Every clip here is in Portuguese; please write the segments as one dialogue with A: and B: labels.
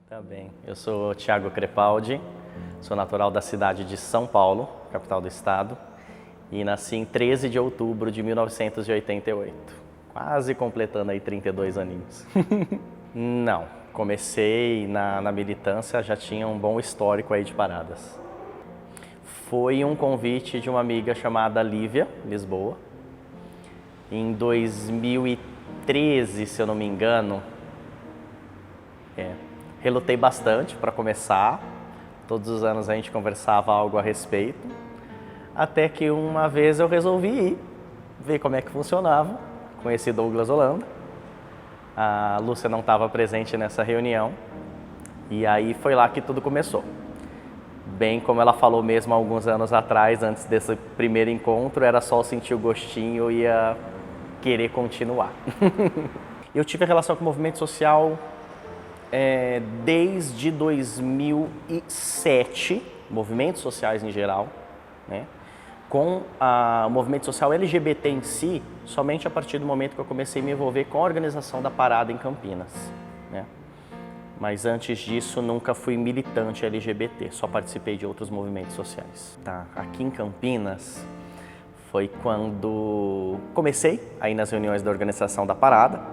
A: Tá bem. Eu sou Thiago Crepaldi, sou natural da cidade de São Paulo, capital do estado, e nasci em 13 de outubro de 1988, quase completando aí 32 aninhos. Não, comecei na militância, já tinha um bom histórico aí de paradas. Foi um convite de uma amiga chamada Lívia, Lisboa. Em 2013, se eu não me engano, relutei bastante para começar. Todos os anos a gente conversava algo a respeito. Até que uma vez eu resolvi ir, ver como é que funcionava. Conheci Douglas Holanda. A Lúcia não estava presente nessa reunião. E aí foi lá que tudo começou. Bem como ela falou mesmo há alguns anos atrás, antes desse primeiro encontro, era só sentir o gostinho e ia querer continuar. Eu tive a relação com o movimento social desde 2007, movimentos sociais em geral, né? Com o movimento social LGBT em si, somente a partir do momento que eu comecei a me envolver com a organização da parada em Campinas, né? Mas antes disso nunca fui militante LGBT, só participei de outros movimentos sociais. Tá, aqui em Campinas foi quando comecei aí nas reuniões da organização da parada.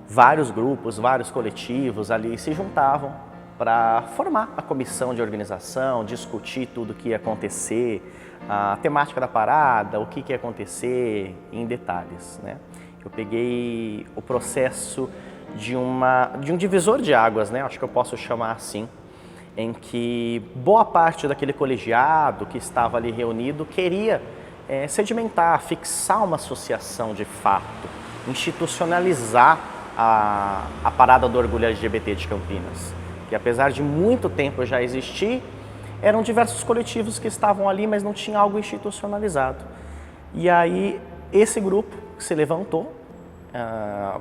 A: Vários grupos, vários coletivos ali se juntavam para formar a comissão de organização, discutir tudo o que ia acontecer, a temática da parada, o que ia acontecer em detalhes, né? Eu peguei o processo de um divisor de águas, né? Acho que eu posso chamar assim, em que boa parte daquele colegiado que estava ali reunido queria sedimentar, fixar uma associação de fato, institucionalizar a parada do orgulho LGBT de Campinas, que apesar de muito tempo já existir, eram diversos coletivos que estavam ali, mas não tinha algo institucionalizado. E aí esse grupo se levantou,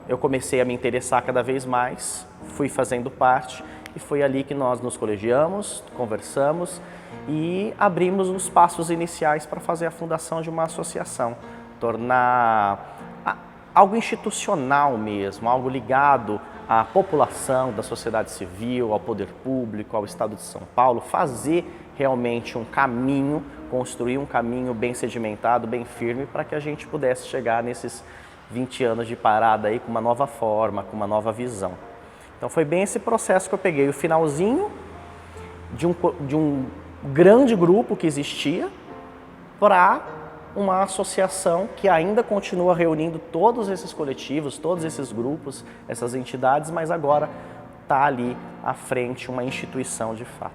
A: eu comecei a me interessar cada vez mais, fui fazendo parte e foi ali que nós nos colegiamos, conversamos e abrimos os passos iniciais para fazer a fundação de uma associação, tornar algo institucional mesmo, algo ligado à população, da sociedade civil, ao poder público, ao Estado de São Paulo, fazer realmente um caminho, construir um caminho bem sedimentado, bem firme, para que a gente pudesse chegar nesses 20 anos de parada aí com uma nova forma, com uma nova visão. Então foi bem esse processo que eu peguei, o finalzinho de um grande grupo que existia para uma associação que ainda continua reunindo todos esses coletivos, todos esses grupos, essas entidades, mas agora está ali à frente uma instituição de fato.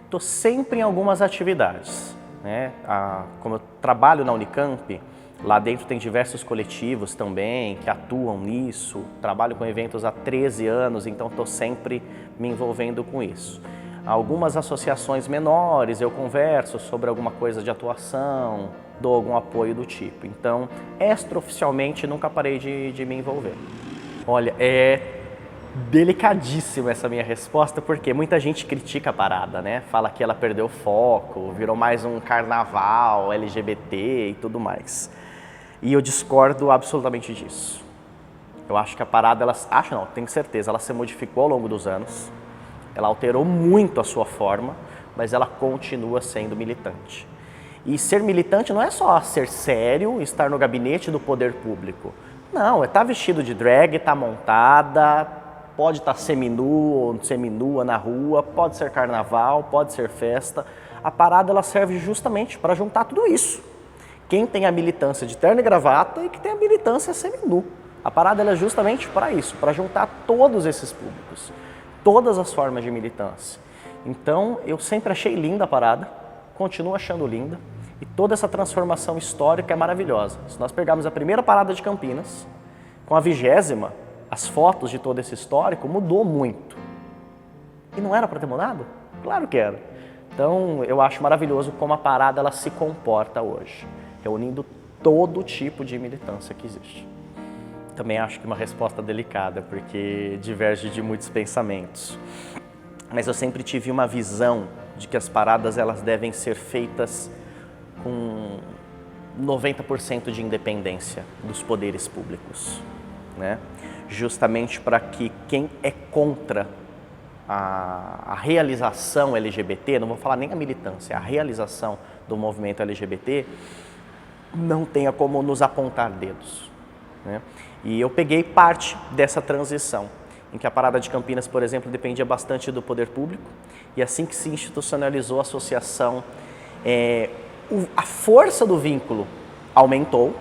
A: Estou sempre em algumas atividades, né? Como eu trabalho na Unicamp, lá dentro tem diversos coletivos também que atuam nisso, trabalho com eventos há 13 anos, então estou sempre me envolvendo com isso. Algumas associações menores eu converso sobre alguma coisa de atuação, dou algum apoio do tipo. Então, extraoficialmente, nunca parei de me envolver. Olha, é delicadíssima essa minha resposta, porque muita gente critica a parada, né? Fala que ela perdeu o foco, virou mais um carnaval LGBT e tudo mais. E eu discordo absolutamente disso. Eu acho que a parada, tenho certeza, ela se modificou ao longo dos anos, ela alterou muito a sua forma, mas ela continua sendo militante. E ser militante não é só ser sério, estar no gabinete do poder público. Não, é estar vestido de drag, estar montada, pode estar seminu ou seminua na rua, pode ser carnaval, pode ser festa. A parada ela serve justamente para juntar tudo isso. Quem tem a militância de terno e gravata e que tem a militância seminu. A parada ela é justamente para isso, para juntar todos esses públicos, todas as formas de militância. Então, eu sempre achei linda a parada, continuo achando linda. E toda essa transformação histórica é maravilhosa. Se nós pegarmos a primeira parada de Campinas, com a 20ª, as fotos de todo esse histórico mudou muito. E não era para ter mudado? Claro que era. Então, eu acho maravilhoso como a parada ela se comporta hoje, reunindo todo tipo de militância que existe. Também acho que uma resposta delicada, porque diverge de muitos pensamentos. Mas eu sempre tive uma visão de que as paradas elas devem ser feitas com 90% de independência dos poderes públicos, né? Justamente para que quem é contra a realização LGBT, não vou falar nem a militância, a realização do movimento LGBT, não tenha como nos apontar dedos, né? E eu peguei parte dessa transição, em que a Parada de Campinas, por exemplo, dependia bastante do poder público, e assim que se institucionalizou a associação, a força do vínculo aumentou,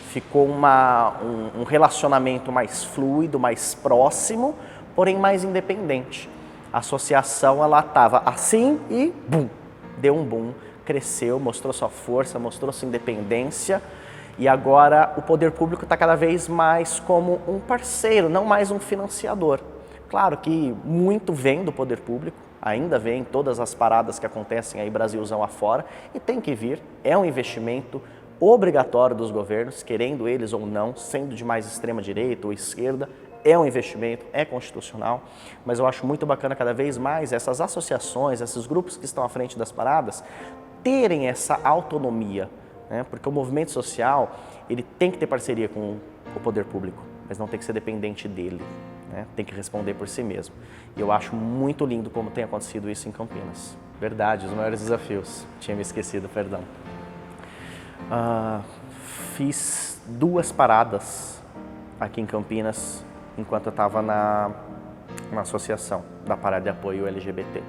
A: ficou um relacionamento mais fluido, mais próximo, porém mais independente. A associação, ela estava assim e bum, deu um boom, cresceu, mostrou sua força, mostrou sua independência, e agora o poder público está cada vez mais como um parceiro, não mais um financiador. Claro que muito vem do poder público, ainda vem todas as paradas que acontecem aí Brasilzão afora, e tem que vir, é um investimento obrigatório dos governos, querendo eles ou não, sendo de mais extrema direita ou esquerda, é um investimento, é constitucional, mas eu acho muito bacana cada vez mais essas associações, esses grupos que estão à frente das paradas, terem essa autonomia, né? Porque o movimento social, ele tem que ter parceria com o poder público, mas não tem que ser dependente dele, né? Tem que responder por si mesmo. E eu acho muito lindo como tem acontecido isso em Campinas. Verdade, os maiores desafios. Tinha me esquecido, perdão. Fiz 2 paradas aqui em Campinas enquanto eu estava na associação da Parada de Apoio LGBT.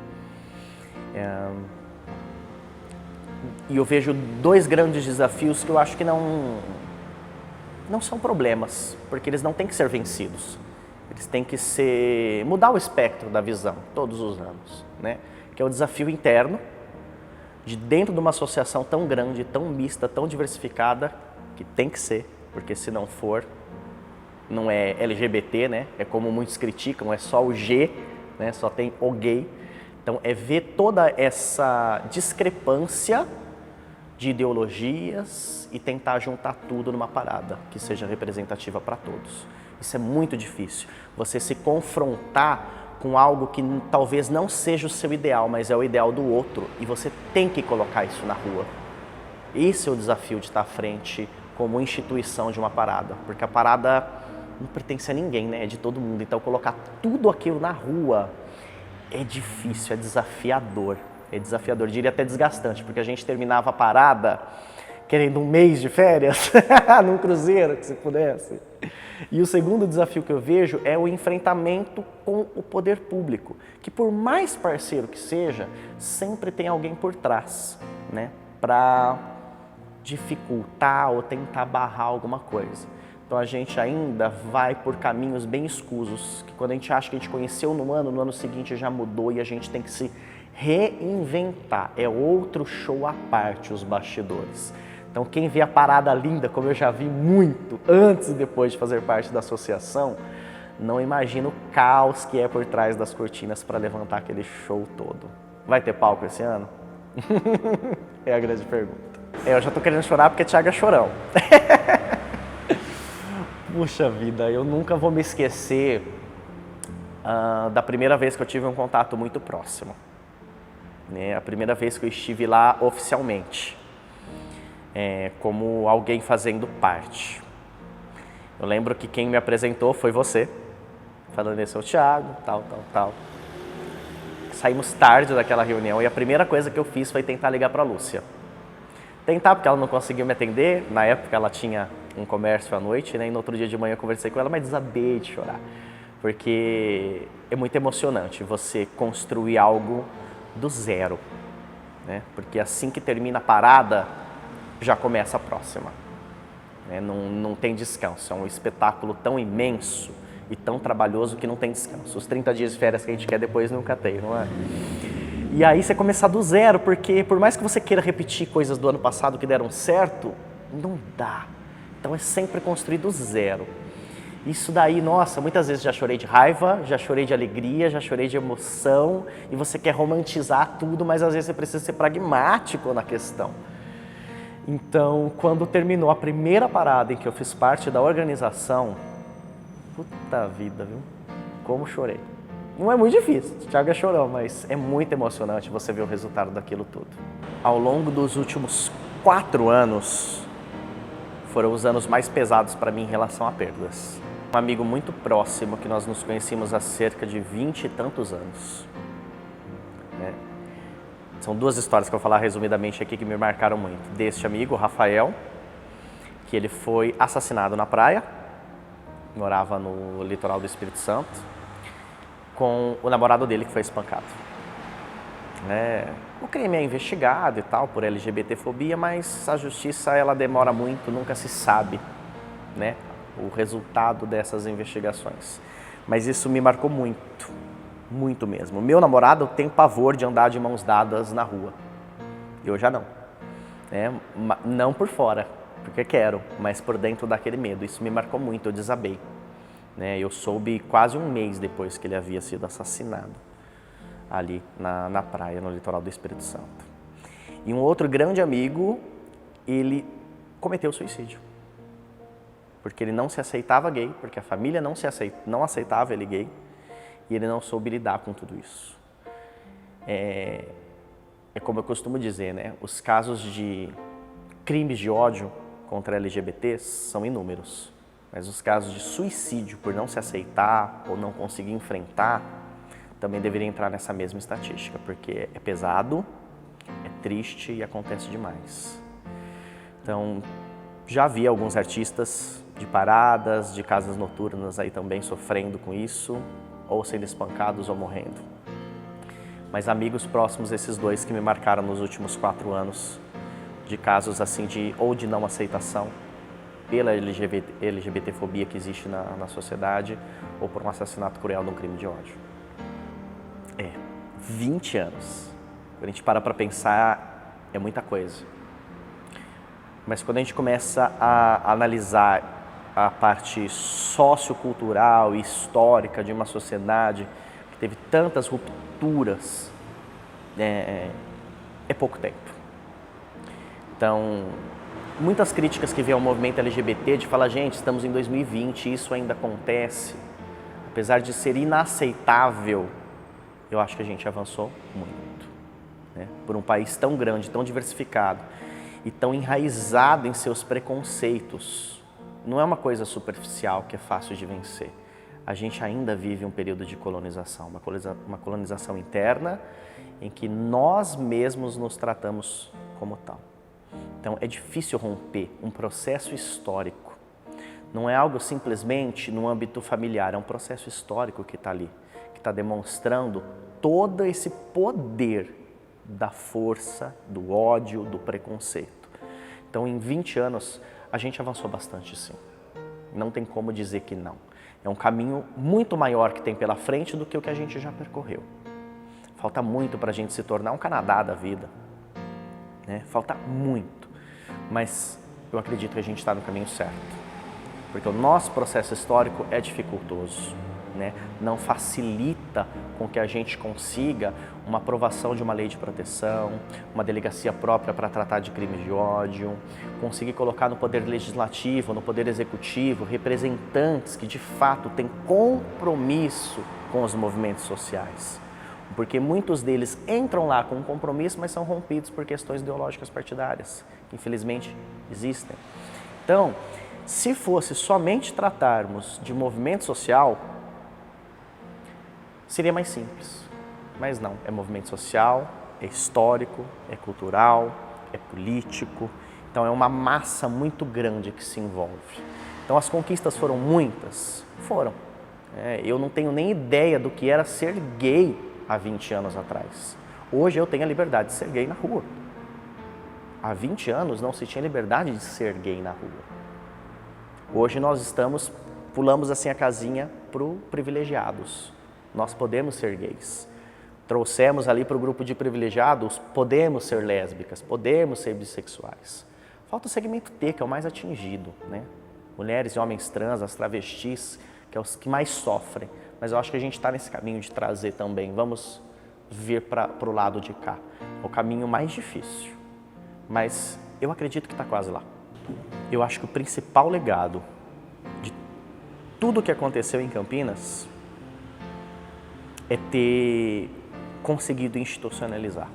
A: E eu vejo 2 grandes desafios que eu acho que não são problemas, porque eles não têm que ser vencidos. Eles têm que mudar o espectro da visão todos os anos, né? Que é o desafio interno, de dentro de uma associação tão grande, tão mista, tão diversificada, que tem que ser, porque se não for, não é LGBT, né? É como muitos criticam, é só o G, né? Só tem o gay. Então é ver toda essa discrepância de ideologias e tentar juntar tudo numa parada que seja representativa para todos. Isso é muito difícil, você se confrontar com algo que talvez não seja o seu ideal, mas é o ideal do outro, e você tem que colocar isso na rua. Esse é o desafio de estar à frente como instituição de uma parada, porque a parada não pertence a ninguém, né? É de todo mundo, então colocar tudo aquilo na rua é difícil, é desafiador, diria até desgastante, porque a gente terminava a parada querendo um mês de férias, num cruzeiro, que se pudesse. E o segundo desafio que eu vejo é o enfrentamento com o poder público, que por mais parceiro que seja, sempre tem alguém por trás, né, para dificultar ou tentar barrar alguma coisa. Então a gente ainda vai por caminhos bem escusos, que quando a gente acha que a gente conheceu no ano seguinte já mudou e a gente tem que se reinventar. É outro show à parte, os bastidores. Então quem vê a parada linda, como eu já vi muito antes e depois de fazer parte da associação, não imagina o caos que é por trás das cortinas para levantar aquele show todo. Vai ter palco esse ano? É a grande pergunta. Eu já tô querendo chorar porque Thiago é chorão. Puxa vida, eu nunca vou me esquecer da primeira vez que eu tive um contato muito próximo, né? A primeira vez que eu estive lá oficialmente, como alguém fazendo parte. Eu lembro que quem me apresentou foi você, falando esse é o Thiago, tal. Saímos tarde daquela reunião e a primeira coisa que eu fiz foi tentar ligar para a Lúcia. Tentar, porque ela não conseguiu me atender, na época ela tinha um comércio à noite, né? E no outro dia de manhã eu conversei com ela, mas desabei de chorar. Porque é muito emocionante você construir algo do zero, né? Porque assim que termina a parada, já começa a próxima, né? Não tem descanso, é um espetáculo tão imenso e tão trabalhoso que não tem descanso. Os 30 dias de férias que a gente quer depois nunca tem, não é? E aí você começar do zero, porque por mais que você queira repetir coisas do ano passado que deram certo, não dá. Então é sempre construir do zero. Isso daí, nossa, muitas vezes já chorei de raiva, já chorei de alegria, já chorei de emoção, e você quer romantizar tudo, mas às vezes você precisa ser pragmático na questão. Então, quando terminou a primeira parada em que eu fiz parte da organização, puta vida, viu? Como chorei. Não é muito difícil, o Thiago é chorão, mas é muito emocionante você ver o resultado daquilo tudo. Ao longo dos últimos 4 anos, foram os anos mais pesados para mim em relação a perdas. Um amigo muito próximo que nós nos conhecemos há cerca de 20 e tantos anos. Né? São duas histórias que eu vou falar resumidamente aqui que me marcaram muito. Deste amigo, Rafael, que ele foi assassinado na praia, morava no litoral do Espírito Santo, com o namorado dele que foi espancado. O crime é investigado e tal por LGBTfobia, mas a justiça ela demora muito, nunca se sabe, né, o resultado dessas investigações. Mas isso me marcou muito, muito mesmo. Meu namorado tem pavor de andar de mãos dadas na rua. Eu já não. Não por fora, porque quero, mas por dentro daquele medo. Isso me marcou muito, eu desabei. Eu soube quase um mês depois que ele havia sido assassinado ali na praia, no litoral do Espírito Santo. E um outro grande amigo, ele cometeu suicídio. Porque ele não se aceitava gay, porque a família não aceitava ele gay, e ele não soube lidar com tudo isso. É como eu costumo dizer, né? Os casos de crimes de ódio contra LGBTs são inúmeros, mas os casos de suicídio por não se aceitar ou não conseguir enfrentar também deveria entrar nessa mesma estatística, porque é pesado, é triste e acontece demais. Então, já vi alguns artistas de paradas, de casas noturnas aí também sofrendo com isso, ou sendo espancados ou morrendo. Mas amigos próximos, esses dois que me marcaram nos últimos 4 anos, de casos assim ou de não aceitação pela LGBTfobia que existe na sociedade, ou por um assassinato cruel de um crime de ódio. 20 anos. Quando a gente para pensar, é muita coisa. Mas quando a gente começa a analisar a parte sociocultural e histórica de uma sociedade que teve tantas rupturas, é pouco tempo. Então, muitas críticas que vem ao movimento LGBT de falar, gente, estamos em 2020, isso ainda acontece. Apesar de ser inaceitável, eu acho que a gente avançou muito. Por um país tão grande, tão diversificado e tão enraizado em seus preconceitos. Não é uma coisa superficial que é fácil de vencer. A gente ainda vive um período de colonização, uma colonização interna em que nós mesmos nos tratamos como tal. Então é difícil romper um processo histórico. Não é algo simplesmente no âmbito familiar, é um processo histórico que está ali, que está demonstrando todo esse poder da força, do ódio, do preconceito. Então, em 20 anos, a gente avançou bastante, sim. Não tem como dizer que não. É um caminho muito maior que tem pela frente do que o que a gente já percorreu. Falta muito para a gente se tornar um Canadá da vida. Falta muito. Mas eu acredito que a gente está no caminho certo. Porque o nosso processo histórico é dificultoso. Não facilita com que a gente consiga uma aprovação de uma lei de proteção, uma delegacia própria para tratar de crimes de ódio, conseguir colocar no poder legislativo, no poder executivo, representantes que de fato têm compromisso com os movimentos sociais. Porque muitos deles entram lá com um compromisso, mas são rompidos por questões ideológicas partidárias, que infelizmente existem. Então, se fosse somente tratarmos de movimento social, seria mais simples, mas não, é movimento social, é histórico, é cultural, é político, então é uma massa muito grande que se envolve. Então as conquistas foram muitas? Foram. Eu não tenho nem ideia do que era ser gay há 20 anos atrás. Hoje eu tenho a liberdade de ser gay na rua. Há 20 anos não se tinha liberdade de ser gay na rua. Hoje nós pulamos assim a casinha para o privilegiados. Nós podemos ser gays. Trouxemos ali para o grupo de privilegiados, podemos ser lésbicas, podemos ser bissexuais. Falta o segmento T, que é o mais atingido, Mulheres e homens trans, as travestis, que é os que mais sofrem. Mas eu acho que a gente está nesse caminho de trazer também. Vamos vir para o lado de cá. É o caminho mais difícil. Mas eu acredito que está quase lá. Eu acho que o principal legado de tudo o que aconteceu em Campinas é ter conseguido institucionalizar.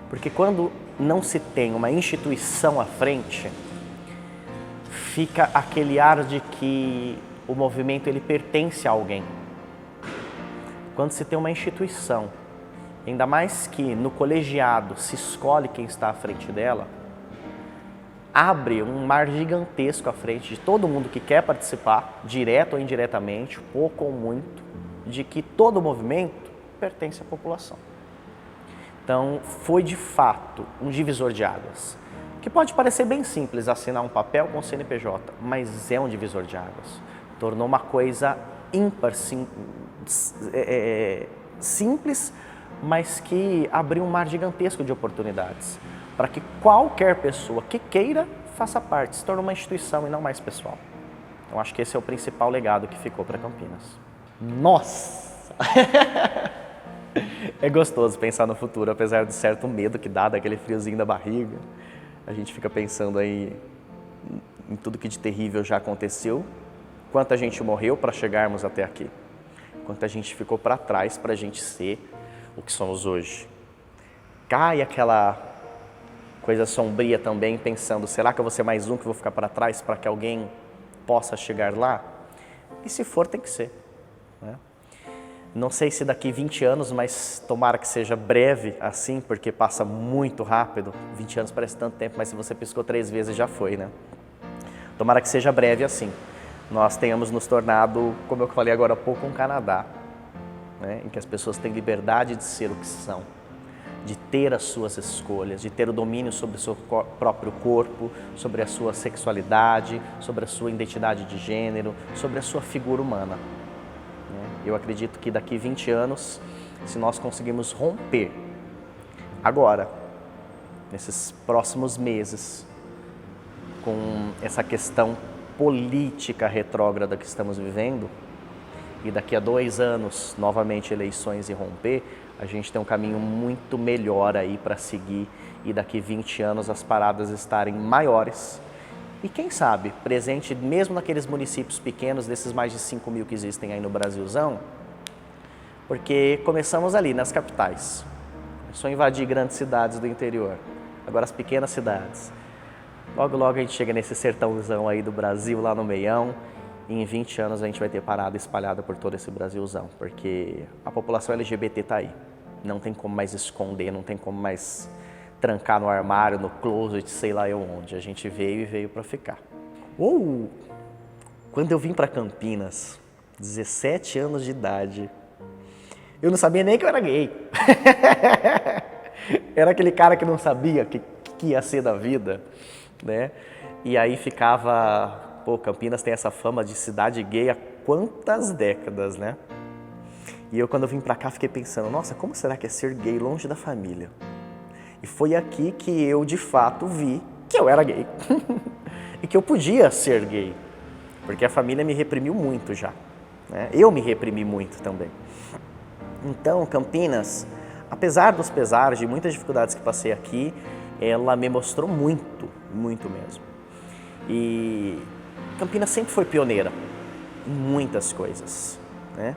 A: Porque quando não se tem uma instituição à frente, fica aquele ar de que o movimento ele pertence a alguém. Quando se tem uma instituição, ainda mais que no colegiado se escolhe quem está à frente dela, abre um mar gigantesco à frente de todo mundo que quer participar, direto ou indiretamente, pouco ou muito, de que todo o movimento pertence à população. Então, foi de fato um divisor de águas, que pode parecer bem simples assinar um papel com o CNPJ, mas é um divisor de águas. Tornou uma coisa ímpar, simples, mas que abriu um mar gigantesco de oportunidades para que qualquer pessoa que queira faça parte, se torne uma instituição e não mais pessoal. Então, acho que esse é o principal legado que ficou para Campinas. Nossa! É gostoso pensar no futuro, apesar de certo medo que dá, daquele friozinho da barriga. A gente fica pensando aí em tudo que de terrível já aconteceu, quanta gente morreu para chegarmos até aqui, quanta gente ficou para trás para a gente ser o que somos hoje. Cai aquela coisa sombria também, pensando, será que eu vou ser mais um que vou ficar para trás para que alguém possa chegar lá? E se for, tem que ser, né? Não sei se daqui 20 anos, mas tomara que seja breve assim, porque passa muito rápido. 20 anos parece tanto tempo, mas se você piscou 3 vezes já foi, né? Tomara que seja breve assim. Nós tenhamos nos tornado, como eu falei agora há pouco, um Canadá, né? Em que as pessoas têm liberdade de ser o que são, de ter as suas escolhas, de ter o domínio sobre o seu próprio corpo, sobre a sua sexualidade, sobre a sua identidade de gênero, sobre a sua figura humana. Eu acredito que daqui 20 anos, se nós conseguirmos romper agora, nesses próximos meses, com essa questão política retrógrada que estamos vivendo, e daqui a 2 anos, novamente eleições e romper, a gente tem um caminho muito melhor aí para seguir, e daqui 20 anos as paradas estarem maiores. E quem sabe, presente mesmo naqueles municípios pequenos, desses mais de 5 mil que existem aí no Brasilzão, porque começamos ali, nas capitais. Começou a invadir grandes cidades do interior, agora as pequenas cidades. Logo, logo a gente chega nesse sertãozão aí do Brasil, lá no meião, e em 20 anos a gente vai ter parada espalhada por todo esse Brasilzão, porque a população LGBT está aí. Não tem como mais esconder, não tem como mais trancar no armário, no closet, sei lá eu onde. A gente veio e veio para ficar. Quando eu vim para Campinas, 17 anos de idade, eu não sabia nem que eu era gay. Era aquele cara que não sabia o que ia ser da vida, né? E aí ficava, Campinas tem essa fama de cidade gay há quantas décadas, né? E eu, quando eu vim para cá, fiquei pensando, nossa, como será que é ser gay longe da família? E foi aqui que eu, de fato, vi que eu era gay e que eu podia ser gay, porque a família me reprimiu muito já, né? Eu me reprimi muito também. Então, Campinas, apesar dos pesares, de muitas dificuldades que passei aqui, ela me mostrou muito, muito mesmo. E Campinas sempre foi pioneira em muitas coisas, né?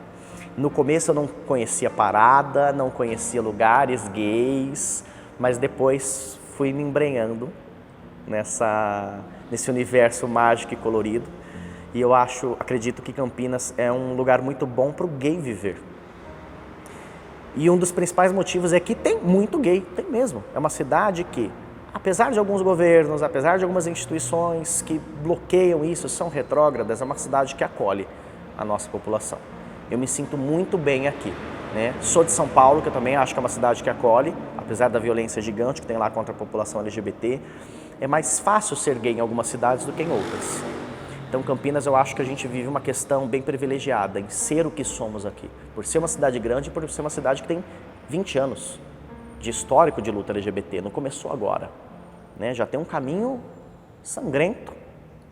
A: No começo eu não conhecia parada, não conhecia lugares gays, mas depois fui me embrenhando nesse universo mágico e colorido. E eu acredito que Campinas é um lugar muito bom para o gay viver. E um dos principais motivos é que tem muito gay, tem mesmo. É uma cidade que, apesar de alguns governos, apesar de algumas instituições que bloqueiam isso, são retrógradas, é uma cidade que acolhe a nossa população. Eu me sinto muito bem aqui, né? Sou de São Paulo, que eu também acho que é uma cidade que acolhe, apesar da violência gigante que tem lá contra a população LGBT. É mais fácil ser gay em algumas cidades do que em outras. Então, Campinas, eu acho que a gente vive uma questão bem privilegiada em ser o que somos aqui. Por ser uma cidade grande e por ser uma cidade que tem 20 anos de histórico de luta LGBT. Não começou agora, né? Já tem um caminho sangrento,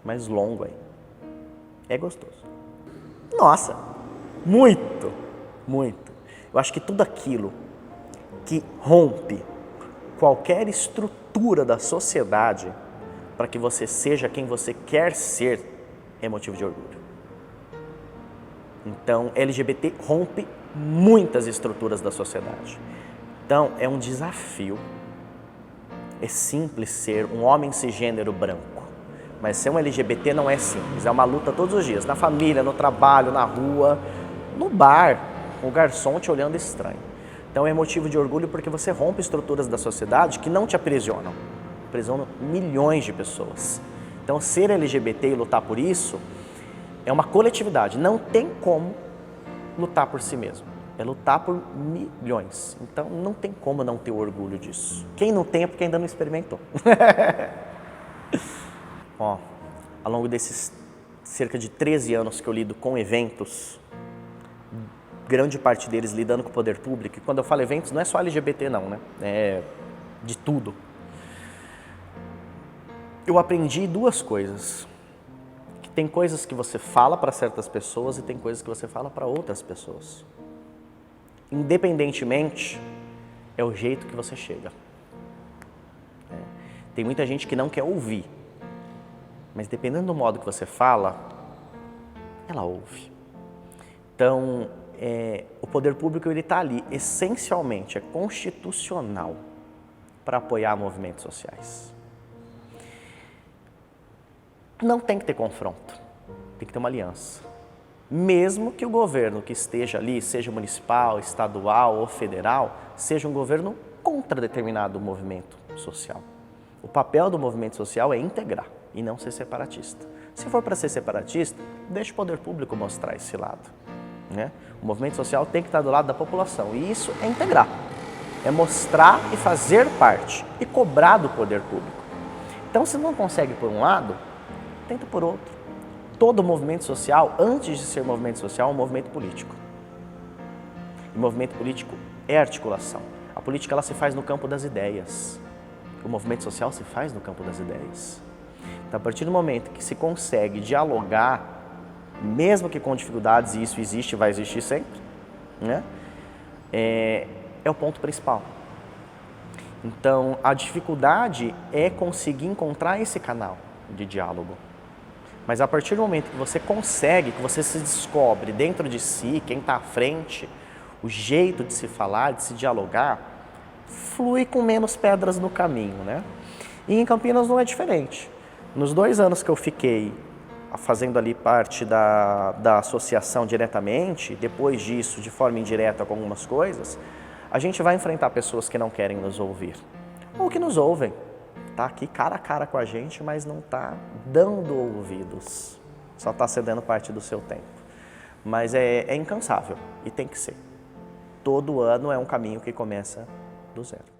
A: mas longo aí. É gostoso. Nossa, muito, muito. Eu acho que tudo aquilo que rompe qualquer estrutura da sociedade para que você seja quem você quer ser é motivo de orgulho. Então, LGBT rompe muitas estruturas da sociedade. Então, é um desafio. É simples ser um homem cisgênero branco, Mas ser um LGBT não é simples, é uma luta todos os dias, na família, no trabalho, na rua, no bar, com o garçom te olhando estranho. Então é motivo de orgulho porque você rompe estruturas da sociedade que não te aprisionam, aprisionam milhões de pessoas. Então ser LGBT e lutar por isso é uma coletividade, não tem como lutar por si mesmo, é lutar por milhões. Então não tem como não ter orgulho disso. Quem não tem é porque ainda não experimentou. Ó, ao longo desses cerca de 13 anos que eu lido com eventos, grande parte deles lidando com o poder público, e quando eu falo eventos não é só LGBT não, né? É de tudo. Eu aprendi duas coisas. Que tem coisas que você fala para certas pessoas e tem coisas que você fala para outras pessoas. Independentemente, é o jeito que você chega. Tem muita gente que não quer ouvir. Mas dependendo do modo que você fala, ela ouve. Então, o poder público está ali, essencialmente, é constitucional para apoiar movimentos sociais. Não tem que ter confronto, tem que ter uma aliança. Mesmo que o governo que esteja ali, seja municipal, estadual ou federal, seja um governo contra determinado movimento social. O papel do movimento social é integrar e não ser separatista. Se for para ser separatista, deixa o poder público mostrar esse lado. Né? O movimento social tem que estar do lado da população e isso é integrar. É mostrar e fazer parte e cobrar do poder público. Então, se não consegue por um lado, tenta por outro. Todo movimento social, antes de ser movimento social, é um movimento político. E movimento político é articulação. A política ela se faz no campo das ideias. O movimento social se faz no campo das ideias. Então, a partir do momento que se consegue dialogar, mesmo que com dificuldades, e isso existe e vai existir sempre, né? É o ponto principal. Então, a dificuldade é conseguir encontrar esse canal de diálogo. Mas a partir do momento que você consegue, que você se descobre dentro de si, quem está à frente, o jeito de se falar, de se dialogar, flui com menos pedras no caminho, né? E em Campinas não é diferente. Nos 2 anos que eu fiquei fazendo ali parte da associação diretamente, depois disso, de forma indireta com algumas coisas, a gente vai enfrentar pessoas que não querem nos ouvir, ou que nos ouvem. Está aqui cara a cara com a gente, mas não está dando ouvidos, só está cedendo parte do seu tempo. Mas é incansável e tem que ser. Todo ano é um caminho que começa do zero.